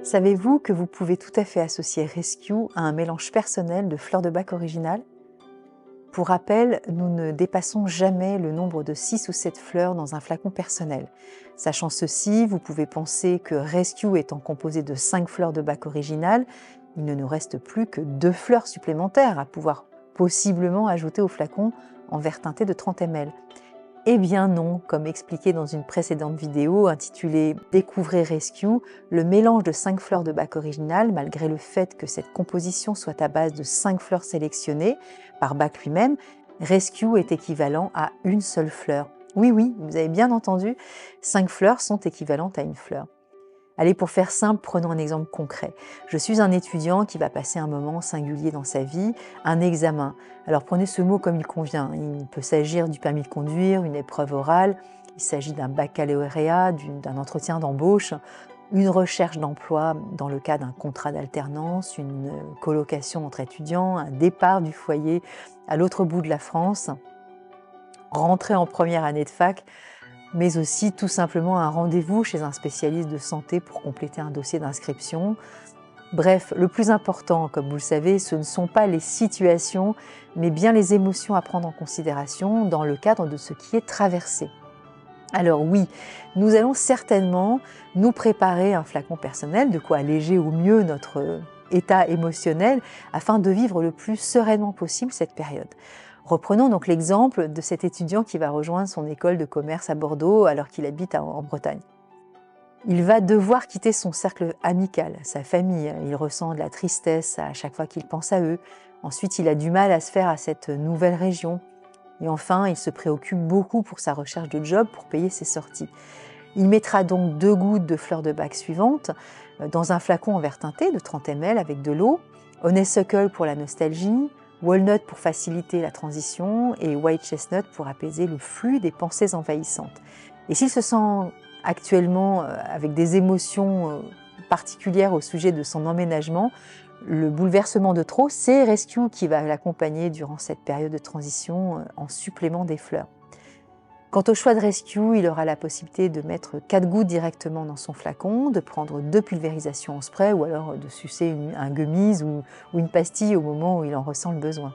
Savez-vous que vous pouvez tout à fait associer Rescue à un mélange personnel de fleurs de bac originales? Pour rappel, nous ne dépassons jamais le nombre de 6 ou 7 fleurs dans un flacon personnel. Sachant ceci, vous pouvez penser que Rescue étant composé de 5 fleurs de bac originales, il ne nous reste plus que 2 fleurs supplémentaires à pouvoir possiblement ajouter au flacon en verre teinté de 30 ml. Eh bien non, comme expliqué dans une précédente vidéo intitulée « Découvrez Rescue », le mélange de 5 fleurs de bac original, malgré le fait que cette composition soit à base de 5 fleurs sélectionnées par bac lui-même, Rescue est équivalent à une seule fleur. Oui, vous avez bien entendu, 5 fleurs sont équivalentes à une fleur. Allez, pour faire simple, prenons un exemple concret. Je suis un étudiant qui va passer un moment singulier dans sa vie, un examen. Alors prenez ce mot comme il convient. Il peut s'agir du permis de conduire, une épreuve orale, il s'agit d'un baccalauréat, d'un entretien d'embauche, une recherche d'emploi dans le cas d'un contrat d'alternance, une colocation entre étudiants, un départ du foyer à l'autre bout de la France, rentrer en première année de fac, mais aussi tout simplement un rendez-vous chez un spécialiste de santé pour compléter un dossier d'inscription. Bref, le plus important, comme vous le savez, ce ne sont pas les situations, mais bien les émotions à prendre en considération dans le cadre de ce qui est traversé. Alors oui, nous allons certainement nous préparer un flacon personnel, de quoi alléger au mieux notre état émotionnel afin de vivre le plus sereinement possible cette période. Reprenons donc l'exemple de cet étudiant qui va rejoindre son école de commerce à Bordeaux alors qu'il habite en Bretagne. Il va devoir quitter son cercle amical, sa famille. Il ressent de la tristesse à chaque fois qu'il pense à eux. Ensuite, il a du mal à se faire à cette nouvelle région. Et enfin, il se préoccupe beaucoup pour sa recherche de job pour payer ses sorties. Il mettra donc 2 gouttes de fleurs de bac suivantes dans un flacon en verre teinté de 30 ml avec de l'eau, honeysuckle pour la nostalgie, walnut pour faciliter la transition et white chestnut pour apaiser le flux des pensées envahissantes. Et s'il se sent actuellement avec des émotions particulières au sujet de son emménagement, le bouleversement de trop, c'est Rescue qui va l'accompagner durant cette période de transition en supplément des fleurs. Quant au choix de Rescue, il aura la possibilité de mettre 4 gouttes directement dans son flacon, de prendre 2 pulvérisations en spray ou alors de sucer un gummies ou une pastille au moment où il en ressent le besoin.